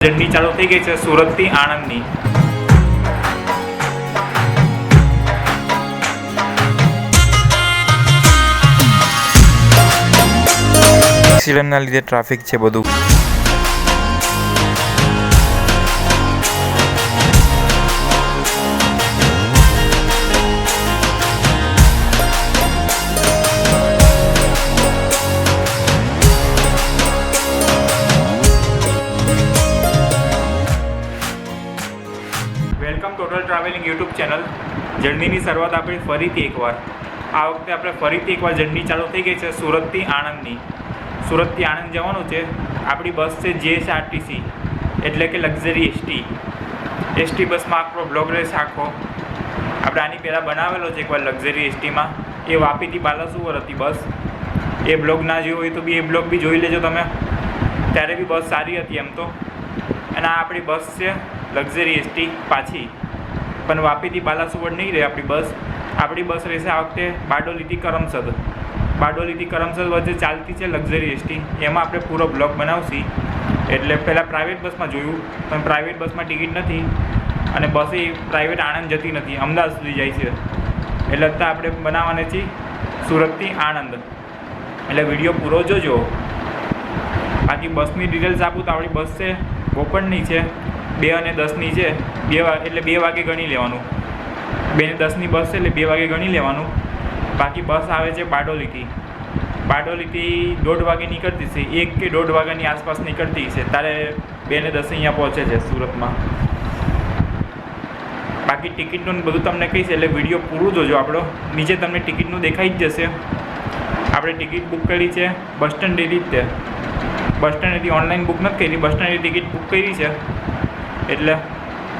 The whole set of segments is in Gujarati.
જર્ની ચાલુ થઈ ગઈ છે સુરતથી આણંદની. એક્સિડન્ટના લીધે ટ્રાફિક છે બધું. Welcome total traveling YouTube channel. જર્નીની શરૂઆત આપણી ફરીથી એકવાર આ વખતે આપણે ફરીથી એકવાર જર્ની ચાલુ થઈ ગઈ છે સુરતથી આણંદની. સુરતથી આણંદ જવાનું છે. આપણી બસ છે JSRTC એટલે કે લક્ઝરી એસટી બસમાં આપણો બ્લોગ રહેશે આખો. આપણે આની પહેલાં બનાવેલો છે એકવાર લક્ઝરી એસટીમાં. એ વાપીથી બાલાસુવર હતી બસ. એ બ્લોગ ના જોયો હોય તો બી એ બ્લોગ બી જોઈ લેજો તમે. ત્યારે બી બસ સારી હતી એમ તો. અને આ આપણી બસ છે લક્ઝરી એસટી પાછી, પણ વાપીથી બાલાસુવર નહીં રહે આપણી બસ. આપણી બસ રહેશે આ વખતે બારડોલીથી કરમસદ. બારડોલીથી કરમસદ વચ્ચે ચાલતી છે લક્ઝરી એસટી. એમાં આપણે પૂરો બ્લોગ બનાવશી. એટલે પહેલાં પ્રાઇવેટ બસમાં જોયું, પણ પ્રાઇવેટ બસમાં ટિકિટ નથી અને બસ એ પ્રાઇવેટ આણંદ જતી નથી, અમદાવાદ સુધી જાય છે. એટલે અત્યારે આપણે બનાવવાના છીએ સુરતથી આણંદ. એટલે વિડીયો પૂરો જોજો. બાકી બસની ડિટેલ્સ આપું તો આપણી બસ છે બોપણની છે, 2 અને 10ની છે. એટલે 2 વાગે ગણી લેવાનું. 2 ને 10ની બસ છે એટલે 2 વાગે ગણી લેવાનું. બાકી બસ આવે છે બારડોલીથી. બારડોલીથી 1:30 વાગે નીકળતી છે, 1 કે 1:30 વાગ્યાની આસપાસ નીકળતી છે. ત્યારે 2 ને 10 અહીંયા પહોંચે છે સુરતમાં. બાકી ટિકિટનું બધું તમને કહીશ એટલે વિડીયો પૂરું જોજો આપણો. નીચે તમને ટિકિટનું દેખાઈ જ જશે. આપણે ટિકિટ બુક કરી છે બસ સ્ટેન્ડેથી જ તે. બસ સ્ટેન્ડેથી ઓનલાઈન બુક નથી કરી, બસ સ્ટેન્ડની ટિકિટ બુક કરી છે. એટલે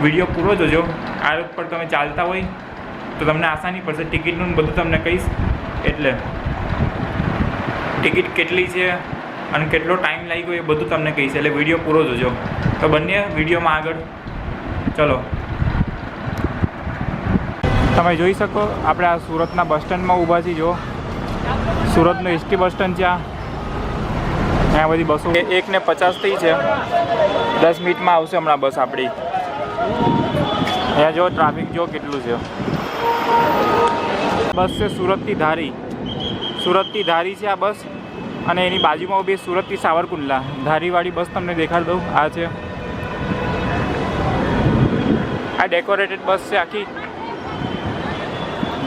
વિડીયો પૂરો જોજો. આ રૂટ પર તમે ચાલતા હોય તો તમને આસાની પડશે. ટિકિટનું બધું તમને કહીશ. એટલે ટિકિટ કેટલી છે અને કેટલો ટાઈમ લાગ્યો એ બધું તમને કહીશ. એટલે વિડીયો પૂરો જોજો. તો બંને વિડીયોમાં આગળ ચલો. તમે જોઈ શકો આપણે આ સુરતના બસ સ્ટેન્ડમાં ઊભા છીએ. જો સુરતનું એસટી બસ સ્ટેન્ડ છે. આ બધી બસો 1:50 થઈ છે. 10 મિનિટમાં આવશે હમણાં બસ આપણી. અહીંયા જો ટ્રાફિક જો કેટલું છે. બસ છે સુરતથી ધારી. સુરતથી ધારી છે આ બસ. અને એની બાજુમાં ઊભી સુરતથી સાવરકુંડલા. ધારીવાળી બસ તમને દેખાડી દઉં. આ છે આ ડેકોરેટેડ બસ છે આખી.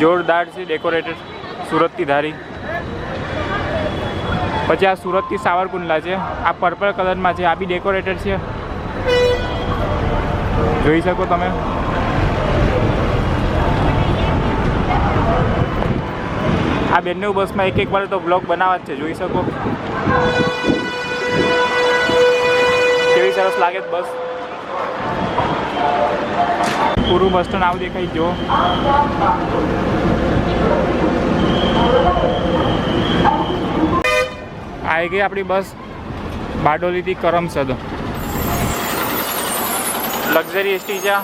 જોરદાર છે ડેકોરેટેડ. સુરતથી ધારી. પછી આ સુરતથી સાવરકુંડલા છે. આ પર્પલ કલરમાં છે. આ બી ડેકોરેટેડ છે. જોઈ શકો તમે. આ બંને બસમાં એક વાર તો બ્લોગ બનાવવા જ છે. જોઈ શકો કેવી સરસ લાગે બસ. પૂરું બસ સ્ટેન્ડ આવું દેખાય જો. આવી ગઈ આપણી બસ બારડોલીથી કરમસદ. લક્ઝરી એસટી છે.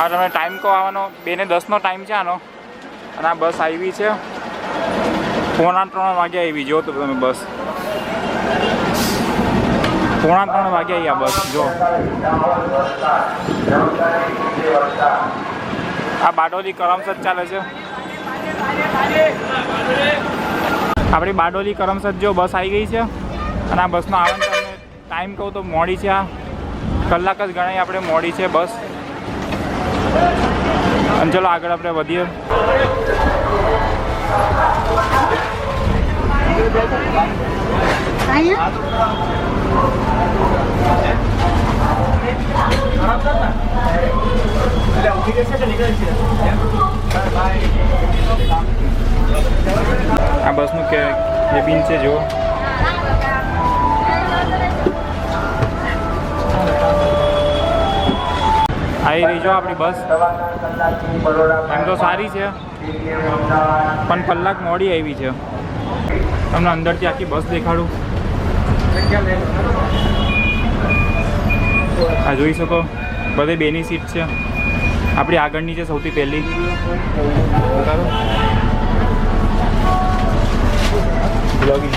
આ તમે ટાઈમ કહો આવવાનો 2 ને 10નો ટાઈમ છે આનો. અને આ બસ આવી છે 2:45 વાગે આવી. જો તો તમે બસ 2:45 વાગે આવી આ બસ. જો આ બારડોલી કરમસદ ચાલે છે. આપણી બારડોલી કરમસદ જો બસ આવી ગઈ છે. અને આ બસનો આવવાનું તમને ટાઈમ કહું તો મોડી છે. આ કલાક જ ગણાય આપણે મોડી છે બસ. અને ચલો આગળ આપણે વધીએ. આ બસનું કેબિન છે જો. આવી રહી જો આપણી બસ. એમ તો સારી છે પણ કલાક મોડી આવી છે. તમને અંદરથી આખી બસ દેખાડું. આ જોઈ શકો બધે 2ની સીટ છે. આપણી આગળની છે સૌથી પહેલી. બ્લોગિંગ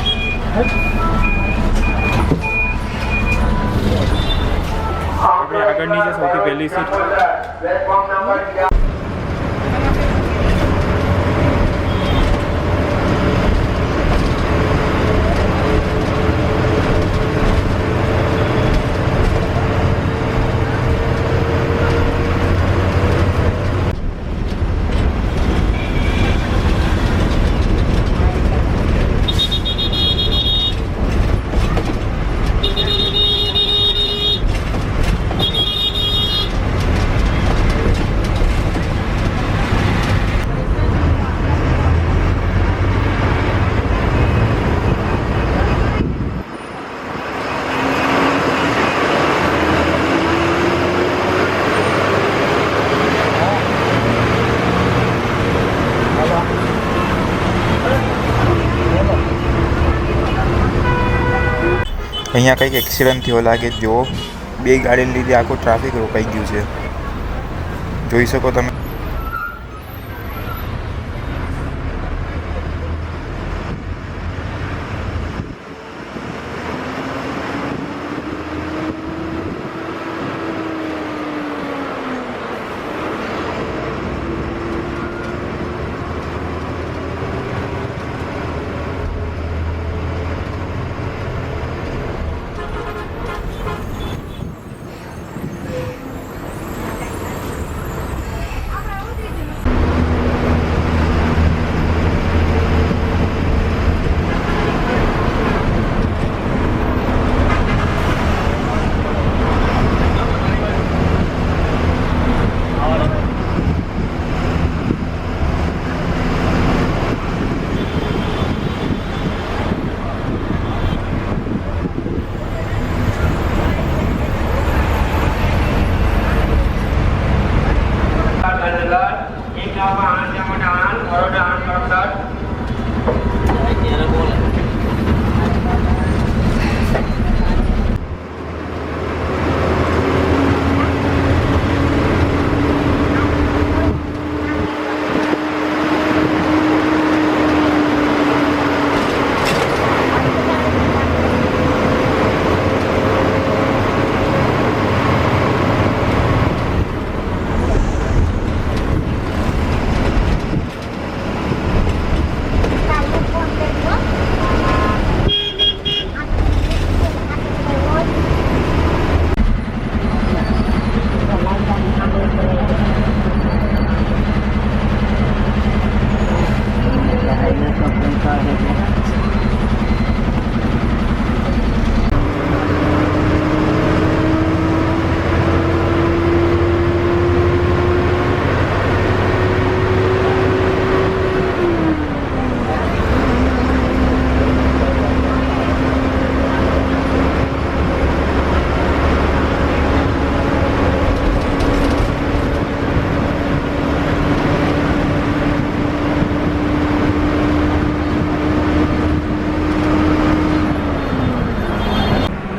આગળની છે સૌથી પહેલી સીટ. અહીંયા કંઈક એક્સિડન્ટ થયો લાગે. જો 2 ગાડીને લીધે આખું ટ્રાફિક રોકાઈ ગયું છે, જોઈ શકો તમે.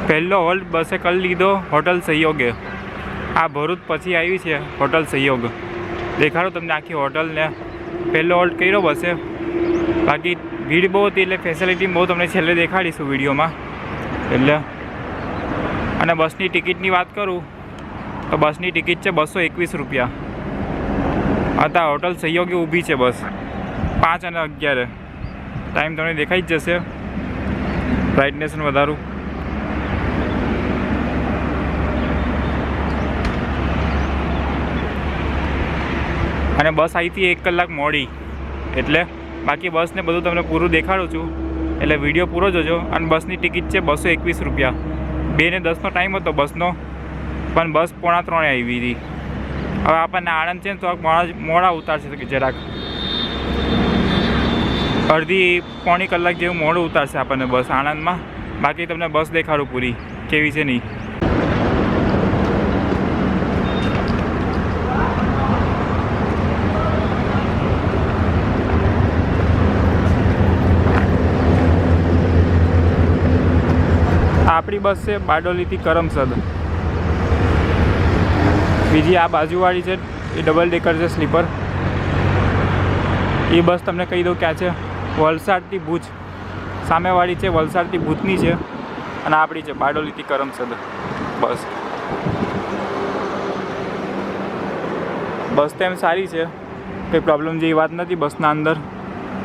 પહેલો હોલ્ટ બસે કરી લીધો હોટલ સહયોગે. આ ભરૂચ પછી આવી છે હોટલ સહયોગ. દેખાડો તમને આખી હોટલને. પહેલો હોલ્ટ કર્યો બસે. બાકી ભીડ બહુ હતી એટલે ફેસિલિટી બહુ તમને છેલ્લે દેખાડીશું વિડીયોમાં. એટલે અને બસની ટિકિટની વાત કરું તો બસની ટિકિટ છે 221 રૂપિયા. અત્યારે હોટલ સહયોગી ઊભી છે બસ 5 અને 11. ટાઈમ તમને દેખાઈ જ જશે. બ્રાઇટનેસ વધારું. અને બસ આવી હતી 1 કલાક મોડી, એટલે બાકી બસને બધું તમને પૂરું દેખાડું છું. એટલે વિડીયો પૂરો જોજો. અને બસની ટિકિટ છે 221 રૂપિયા. 2 ને 10નો ટાઈમ હતો બસનો, પણ બસ 2:45 આવી હતી. હવે આપણને આણંદ છે ને તો મોડા ઉતારશે જરાક. અડધી પોણી કલાક જેવું મોડું ઉતારશે આપણને બસ આણંદમાં. બાકી તમને બસ દેખાડું પૂરી કેવી છે નહીં. આપણી બસ છે બારડોલીથી કરમસદ. બીજી આ બાજુવાળી છે એ ડબલ ડેકર છે સ્લીપર. એ બસ તમને કહી દઉં ક્યાં છે. વલસાડથી ભુજ. સામેવાળી છે વલસાડથી ભુજની છે અને આપણી છે બારડોલીથી કરમસદ બસ. બસ તો એમ સારી છે, કંઈ પ્રોબ્લેમ જેવી વાત નથી બસના અંદર.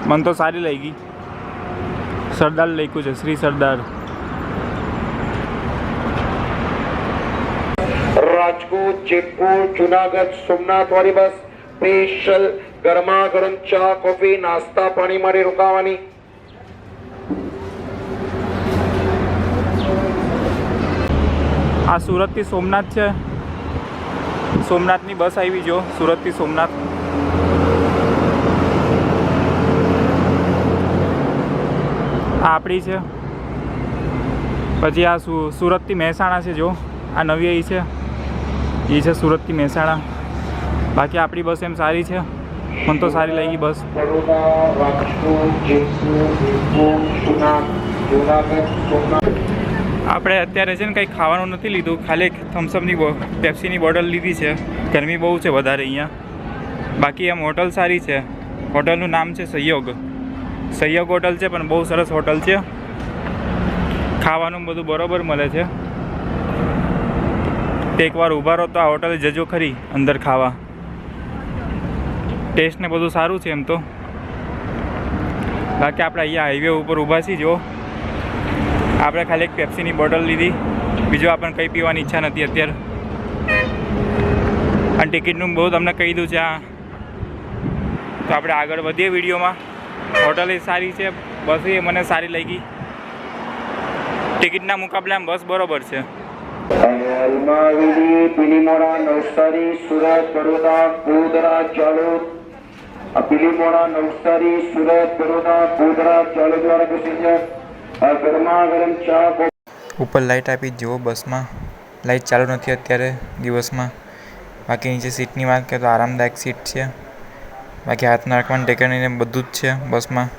મને તો સારી લાગી. સરદાર લખ્યું છે, શ્રી સરદાર. રાજકોટ, જેતપુર, જુનાગઢ, સોમનાથ વાળી બસ સ્પેશિયલ ગરમા ગરમ ચા, કોફી, નાસ્તા, પાણી માટે રોકાવાની. આ સુરતથી સોમનાથ છે. સોમનાથની બસ આવી જો, સુરતથી સોમનાથ. આ આપણી છે. પછી આ સુરતથી મહેસાણા છે જો, આ નવી આવી છે એ છે સુરતથી મહેસાણા. બાકી આપણી બસ એમ સારી છે, મને તો સારી લાગી બસ. બરોડા, રાજકોટ, જેતપુર, વીરપુર, જુનાગઢ, સોમનાથ. આપણે અત્યારે છે ને કંઈ ખાવાનું નથી લીધું, ખાલી એક થમ્સઅપની પેપ્સીની બોટલ લીધી છે. ગરમી બહુ છે વધારે અહીંયા. બાકી આમ હોટલ સારી છે. હોટલનું નામ છે સહયોગ. સહયોગ હોટલ છે, પણ બહુ સરસ હોટલ છે. ખાવાનું બધું બરોબર મળે છે. તે એકવાર ઊભા રહો તો આ હોટલે જજો ખરી અંદર ખાવા. ટેસ્ટ ને બધું સારું છે એમ તો. બાકી આપણે અહીંયા હાઈવે ઉપર ઊભા છીએ જો. આપણે ખાલી એક પેપ્સીની બોટલ લીધી, બીજું આપણને કંઈ પીવાની ઈચ્છા નથી અત્યારે. અને ટિકિટનું બહુ તમને કહી દઉં છે આ. તો આપણે આગળ વધીએ વિડીયોમાં. હોટલ એ સારી છે, બસ એ મને સારી લાગી. ટિકિટના મુકાબલામાં બસ બરોબર છે. અલમાવેલી, પીલીમોરા, નવસારી, સુરત, બરોડા, ગોધરા, ચાલોદ. પીલીમોરા, નવસારી, સુરત, બરોડા, ગોધરા, ચાલોદ વાળા પેસેન્જર ગરમા ગરમ ચા. ઉપર લાઇટ આપી જુઓ બસમાં. લાઇટ ચાલુ નથી અત્યારે દિવસમાં. બાકી નીચે સીટની વાત કરીએ તો આરામદાયક સીટ છે. બાકી હાથમાં રાખવાનું ટેકનીને બધું જ છે બસમાં.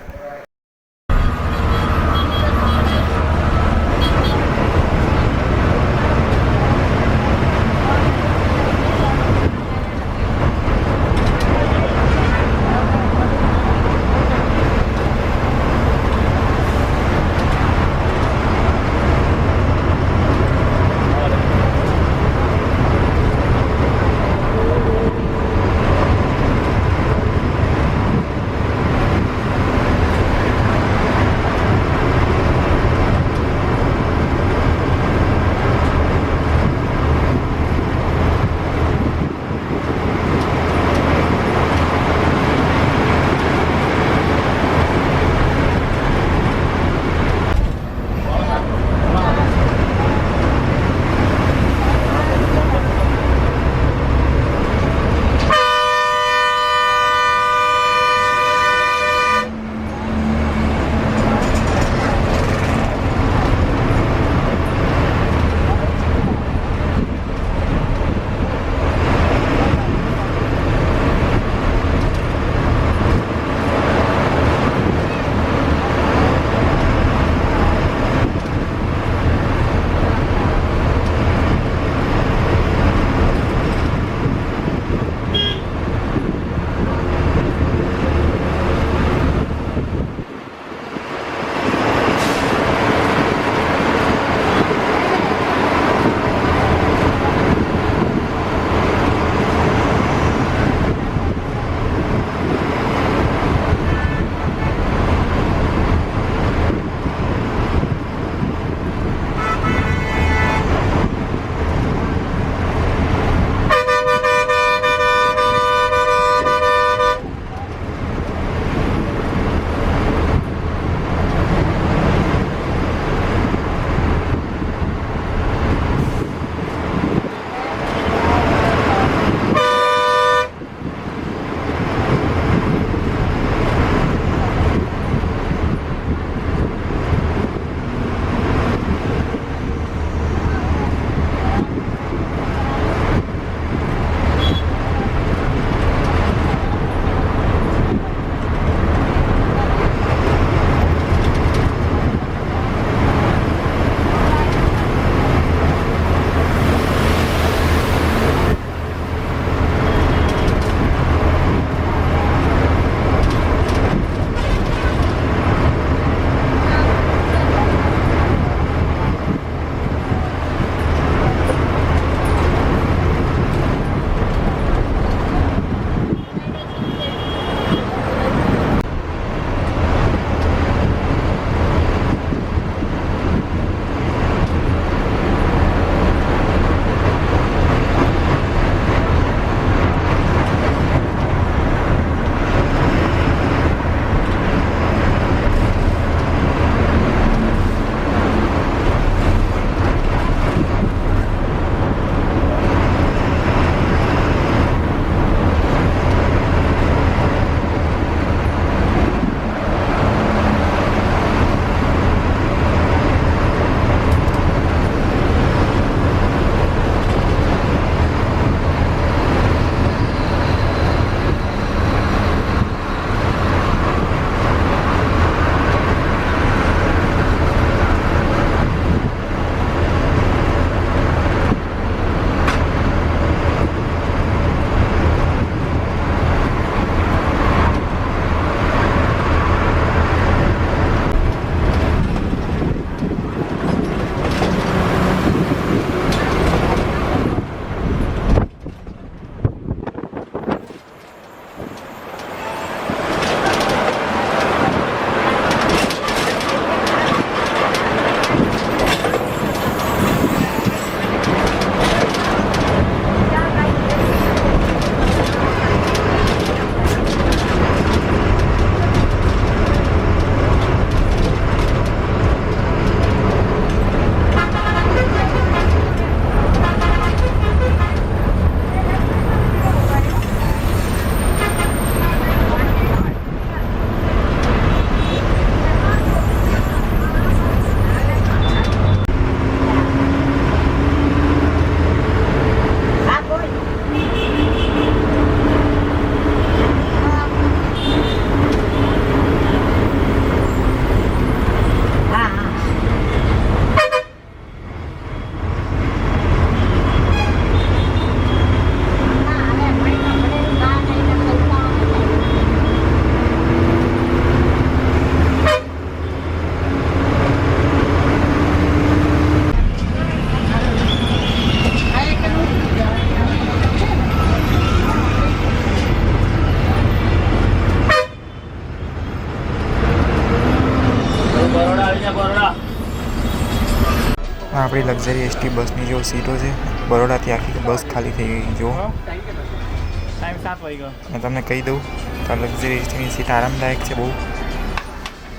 આપણી લક્ઝરી એસટી બસની જો સીટો છે, બરોડાથી આખી બસ ખાલી થઈ ગઈ જો. ટાઈમ 7 વાગ્યો. મેં તમને કહી દઉં તો લક્ઝરી એસટીની સીટ આરામદાયક છે બહુ.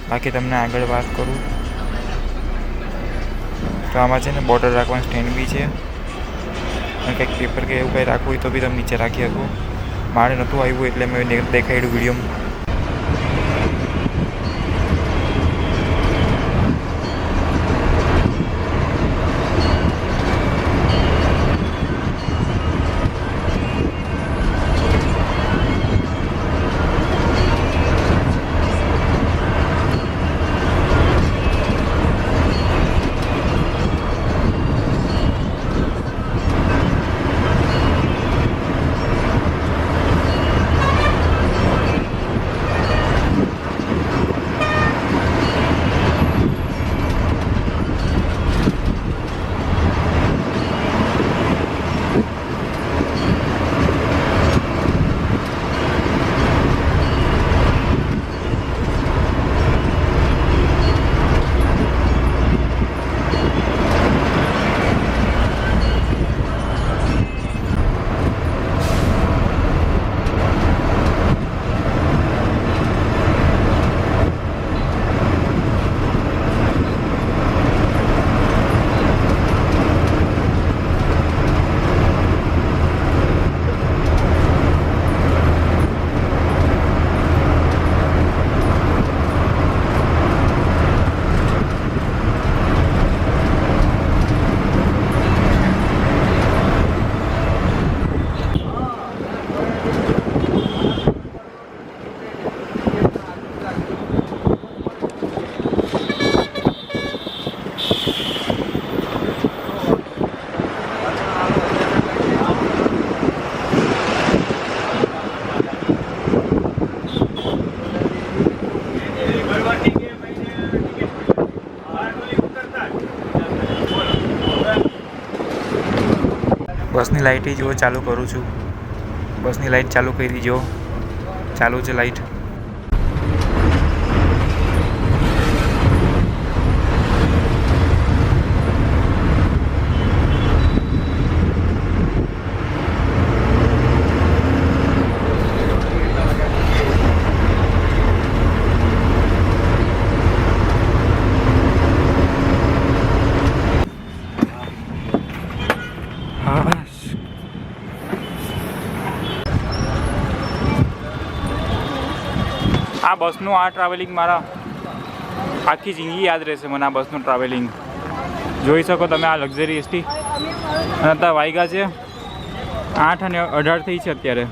બાકી તમને આગળ વાત કરું તો આમાં છે ને બોટલ રાખવાનું સ્ટેન્ડ બી છે, અને કંઈક પેપર કે એવું કંઈ રાખવું હોય તો બી તમે નીચે રાખી શકો. મારે નહોતું આવ્યું એટલે મેં દેખાડ્યું વિડીયોમાં. બસની લાઇટ જો ચાલુ કરું છું. બસની લાઇટ ચાલુ કરી જો, ચાલુ છે લાઇટ. આ બસનું આ ટ્રાવેલિંગ મારા આખી જિંદગી યાદ રહેશે મને. આ બસનું ટ્રાવેલિંગ જોઈ શકો તમે. આ લક્ઝરી એસટી અને અત્યારે વાગ્યા છે 8:18 થઈ છે અત્યારે.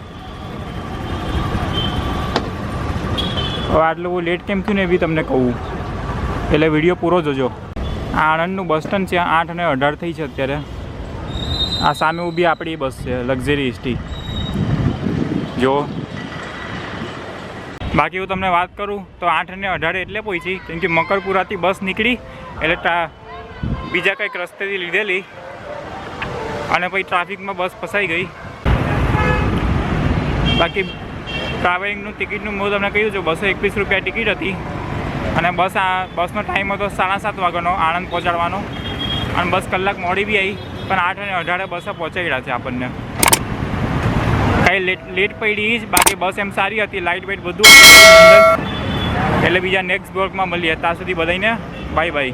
હવે આટલું લેટ કેમ થયું ને એ બી તમને કહું, એટલે વિડીયો પૂરો જોજો. આ આણંદનું બસ સ્ટેન્ડ છે, 8:18 થઈ છે અત્યારે. આ સામે ઊભી આપણી બસ છે લક્ઝરી એસટી જો. બાકી હું તમને વાત કરું તો 8:18 એટલે પહોંચી, કેમ કે મકરપુરાથી બસ નીકળી એટલે બીજા કંઈક રસ્તેથી લીધેલી અને પછી ટ્રાફિકમાં બસ ફસાઈ ગઈ. બાકી ટ્રાવેલિંગનું ટિકિટનું હું તમને કહ્યું છું, 221 રૂપિયા ટિકિટ હતી અને બસનો ટાઈમ હતો 7:30 વાગ્યાનો આણંદ પહોંચાડવાનો, અને બસ કલાક મોડી બી આવી, પણ 8:18 બસે પહોંચાડ્યા છે આપણને. કાંઈ લેટ પડી જ. બાકી બસ એમ સારી હતી, લાઇટ વેઇટ બધું અંદર. એટલે બીજા નેક્સ્ટ બ્લોગમાં મળીએ. ત્યાં સુધી બધાને બાય બાય.